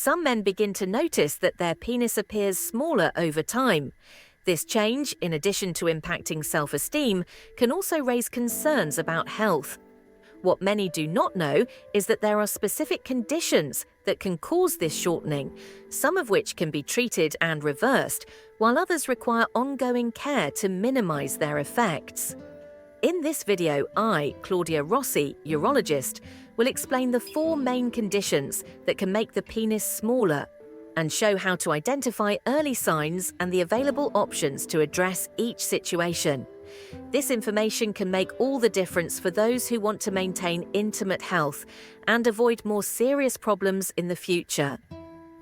Some men begin to notice that their penis appears smaller over time. This change, in addition to impacting self-esteem, can also raise concerns about health. What many do not know is that there are specific conditions that can cause this shortening, some of which can be treated and reversed, while others require ongoing care to minimize their effects. In this video, I, Claudia Rossi, urologist, will explain the 4 main conditions that can make the penis smaller and show how to identify early signs and the available options to address each situation. This information can make all the difference for those who want to maintain intimate health and avoid more serious problems in the future.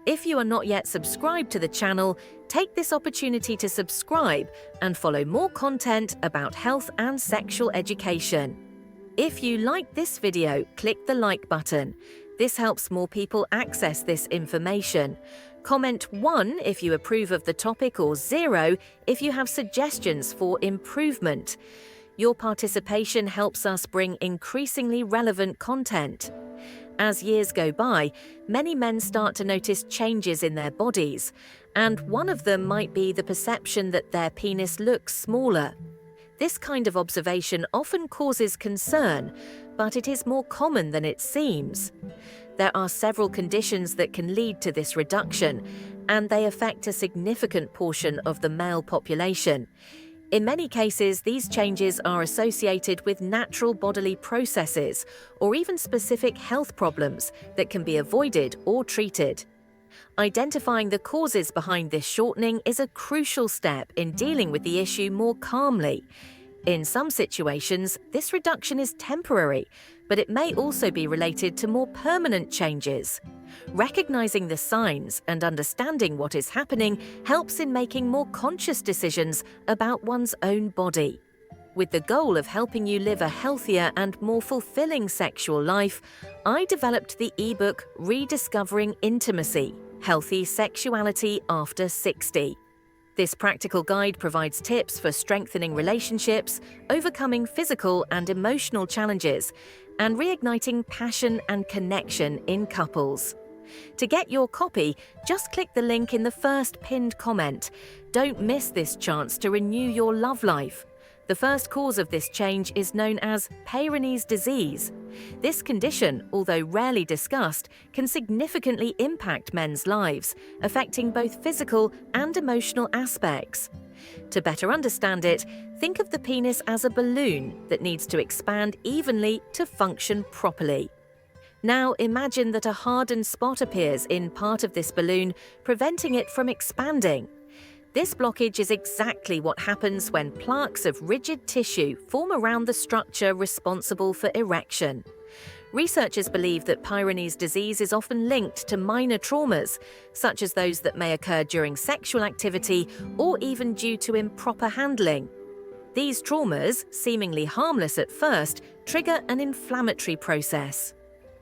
If you are not yet subscribed to the channel, take this opportunity to subscribe and follow more content about health and sexual education. If you like this video, click the like button. This helps more people access this information. Comment 1 if you approve of the topic or 0 if you have suggestions for improvement. Your participation helps us bring increasingly relevant content. As years go by, many men start to notice changes in their bodies, and one of them might be the perception that their penis looks smaller. This kind of observation often causes concern, but it is more common than it seems. There are several conditions that can lead to this reduction, and they affect a significant portion of the male population. In many cases, these changes are associated with natural bodily processes or even specific health problems that can be avoided or treated. Identifying the causes behind this shortening is a crucial step in dealing with the issue more calmly. In some situations, this reduction is temporary, but it may also be related to more permanent changes. Recognizing the signs and understanding what is happening helps in making more conscious decisions about one's own body. With the goal of helping you live a healthier and more fulfilling sexual life, I developed the ebook Rediscovering Intimacy: Healthy Sexuality After 60. This practical guide provides tips for strengthening relationships, overcoming physical and emotional challenges, and reigniting passion and connection in couples. To get your copy, just click the link in the first pinned comment. Don't miss this chance to renew your love life. The first cause of this change is known as P3NIS disease. This condition, although rarely discussed, can significantly impact men's lives, affecting both physical and emotional aspects. To better understand it, think of the penis as a balloon that needs to expand evenly to function properly. Now imagine that a hardened spot appears in part of this balloon, preventing it from expanding. This blockage is exactly what happens when plaques of rigid tissue form around the structure responsible for erection. Researchers believe that P3NIS disease is often linked to minor traumas, such as those that may occur during sexual activity or even due to improper handling. These traumas, seemingly harmless at first, trigger an inflammatory process.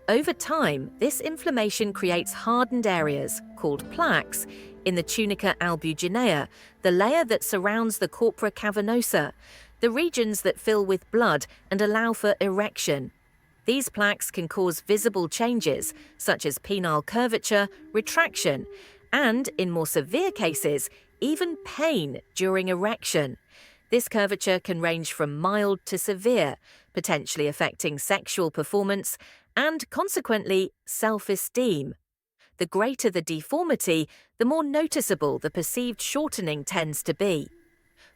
Over time, this inflammation creates hardened areas, called plaques, in the tunica albuginea, the layer that surrounds the corpora cavernosa, the regions that fill with blood and allow for erection. These plaques can cause visible changes, such as penile curvature, retraction, and, in more severe cases, even pain during erection. This curvature can range from mild to severe, potentially affecting sexual performance and, consequently, self-esteem. The greater the deformity, the more noticeable the perceived shortening tends to be.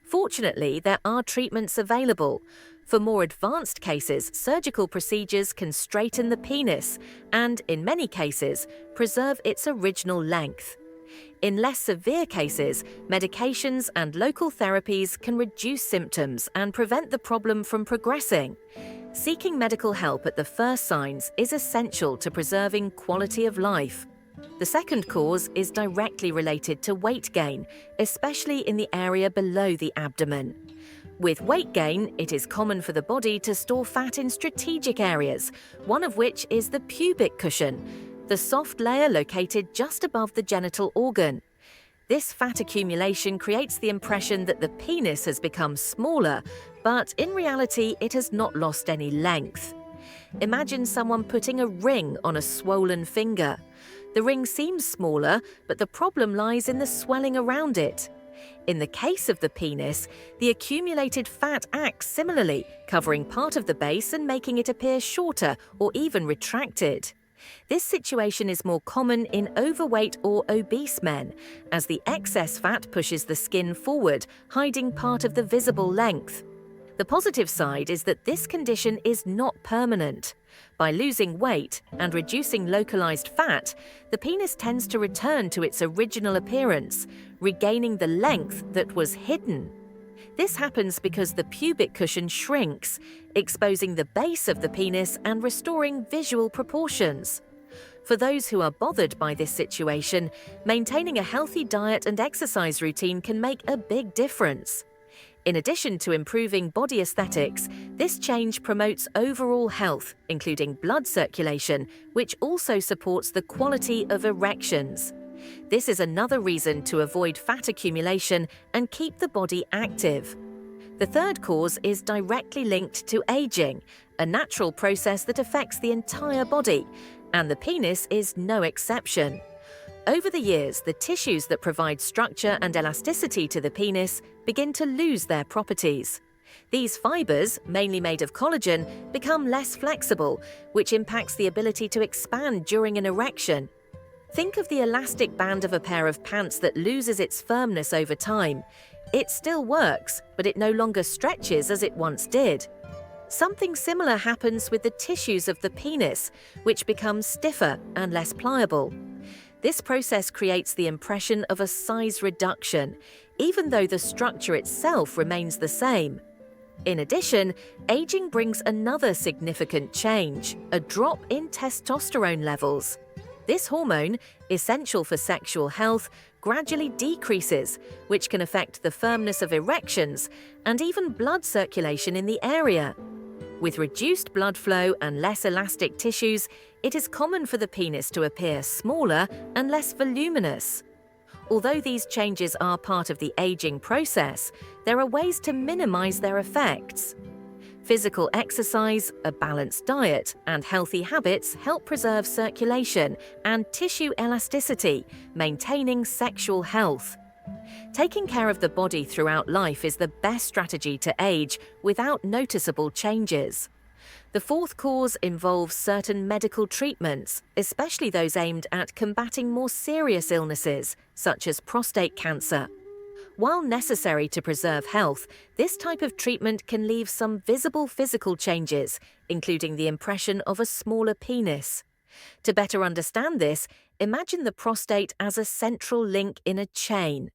Fortunately, there are treatments available. For more advanced cases, surgical procedures can straighten the penis and, in many cases, preserve its original length. In less severe cases, medications and local therapies can reduce symptoms and prevent the problem from progressing. Seeking medical help at the first signs is essential to preserving quality of life. The second cause is directly related to weight gain, especially in the area below the abdomen. With weight gain, it is common for the body to store fat in strategic areas, one of which is the pubic cushion, the soft layer located just above the genital organ. This fat accumulation creates the impression that the penis has become smaller, but in reality it has not lost any length. Imagine someone putting a ring on a swollen finger. The ring seems smaller, but the problem lies in the swelling around it. In the case of the penis, the accumulated fat acts similarly, covering part of the base and making it appear shorter or even retracted. This situation is more common in overweight or obese men, as the excess fat pushes the skin forward, hiding part of the visible length. The positive side is that this condition is not permanent. By losing weight and reducing localized fat, the penis tends to return to its original appearance, regaining the length that was hidden. This happens because the pubic cushion shrinks, exposing the base of the penis and restoring visual proportions. For those who are bothered by this situation, maintaining a healthy diet and exercise routine can make a big difference. In addition to improving body aesthetics, this change promotes overall health, including blood circulation, which also supports the quality of erections. This is another reason to avoid fat accumulation and keep the body active. The third cause is directly linked to aging, a natural process that affects the entire body, and the penis is no exception. Over the years, the tissues that provide structure and elasticity to the penis begin to lose their properties. These fibers, mainly made of collagen, become less flexible, which impacts the ability to expand during an erection. Think of the elastic band of a pair of pants that loses its firmness over time. It still works, but it no longer stretches as it once did. Something similar happens with the tissues of the penis, which become stiffer and less pliable. This process creates the impression of a size reduction, even though the structure itself remains the same. In addition, aging brings another significant change, a drop in testosterone levels. This hormone, essential for sexual health, gradually decreases, which can affect the firmness of erections and even blood circulation in the area. With reduced blood flow and less elastic tissues, it is common for the penis to appear smaller and less voluminous. Although these changes are part of the aging process, there are ways to minimize their effects. Physical exercise, a balanced diet, and healthy habits help preserve circulation and tissue elasticity, maintaining sexual health. Taking care of the body throughout life is the best strategy to age without noticeable changes. The fourth cause involves certain medical treatments, especially those aimed at combating more serious illnesses, such as prostate cancer. While necessary to preserve health, this type of treatment can leave some visible physical changes, including the impression of a smaller penis. To better understand this, imagine the prostate as a central link in a chain.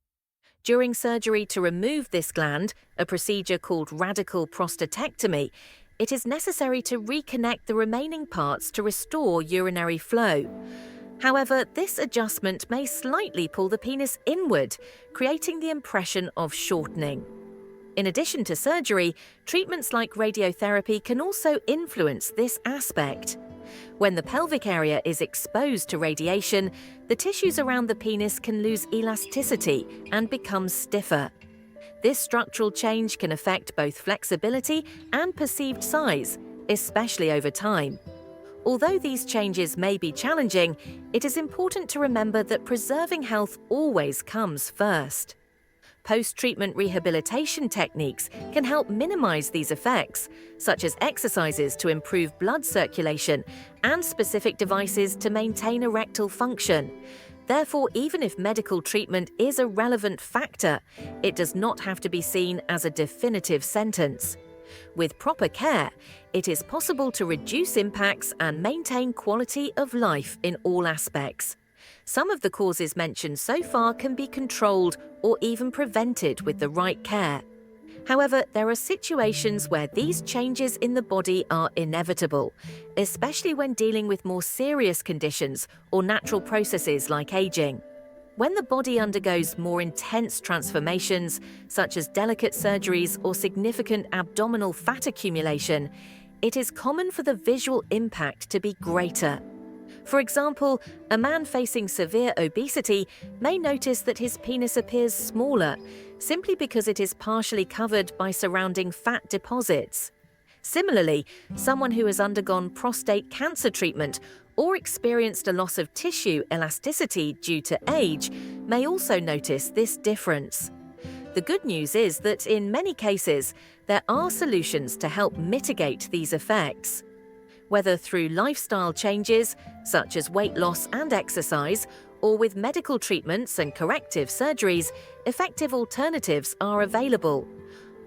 During surgery to remove this gland, a procedure called radical prostatectomy, it is necessary to reconnect the remaining parts to restore urinary flow. However, this adjustment may slightly pull the penis inward, creating the impression of shortening. In addition to surgery, treatments like radiotherapy can also influence this aspect. When the pelvic area is exposed to radiation, the tissues around the penis can lose elasticity and become stiffer. This structural change can affect both flexibility and perceived size, especially over time. Although these changes may be challenging, it is important to remember that preserving health always comes first. Post-treatment rehabilitation techniques can help minimize these effects, such as exercises to improve blood circulation and specific devices to maintain erectile function. Therefore, even if medical treatment is a relevant factor, it does not have to be seen as a definitive sentence. With proper care, it is possible to reduce impacts and maintain quality of life in all aspects. Some of the causes mentioned so far can be controlled or even prevented with the right care. However, there are situations where these changes in the body are inevitable, especially when dealing with more serious conditions or natural processes like aging. When the body undergoes more intense transformations, such as delicate surgeries or significant abdominal fat accumulation, it is common for the visual impact to be greater. For example, a man facing severe obesity may notice that his penis appears smaller, simply because it is partially covered by surrounding fat deposits. Similarly, someone who has undergone prostate cancer treatment or experienced a loss of tissue elasticity due to age may also notice this difference. The good news is that in many cases, there are solutions to help mitigate these effects. Whether through lifestyle changes, such as weight loss and exercise, or with medical treatments and corrective surgeries, effective alternatives are available.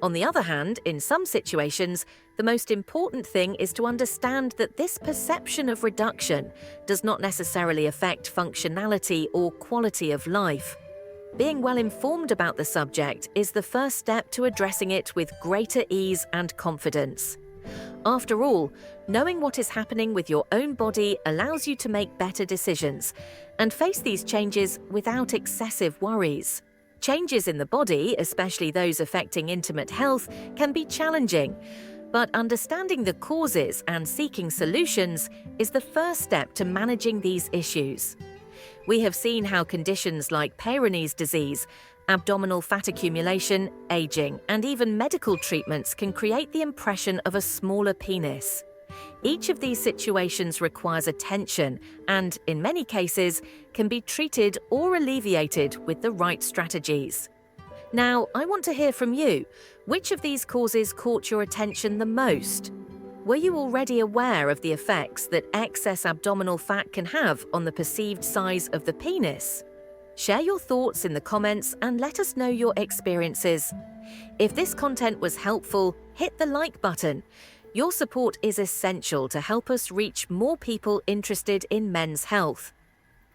On the other hand, in some situations, the most important thing is to understand that this perception of reduction does not necessarily affect functionality or quality of life. Being well informed about the subject is the first step to addressing it with greater ease and confidence. After all, knowing what is happening with your own body allows you to make better decisions and face these changes without excessive worries. Changes in the body, especially those affecting intimate health, can be challenging, but understanding the causes and seeking solutions is the first step to managing these issues. We have seen how conditions like P3NIS disease, abdominal fat accumulation, aging, and even medical treatments can create the impression of a smaller penis. Each of these situations requires attention and, in many cases, can be treated or alleviated with the right strategies. Now, I want to hear from you. Which of these causes caught your attention the most? Were you already aware of the effects that excess abdominal fat can have on the perceived size of the penis? Share your thoughts in the comments and let us know your experiences. If this content was helpful, hit the like button. Your support is essential to help us reach more people interested in men's health.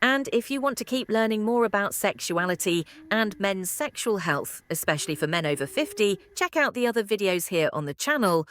And if you want to keep learning more about sexuality and men's sexual health, especially for men over 50, check out the other videos here on the channel.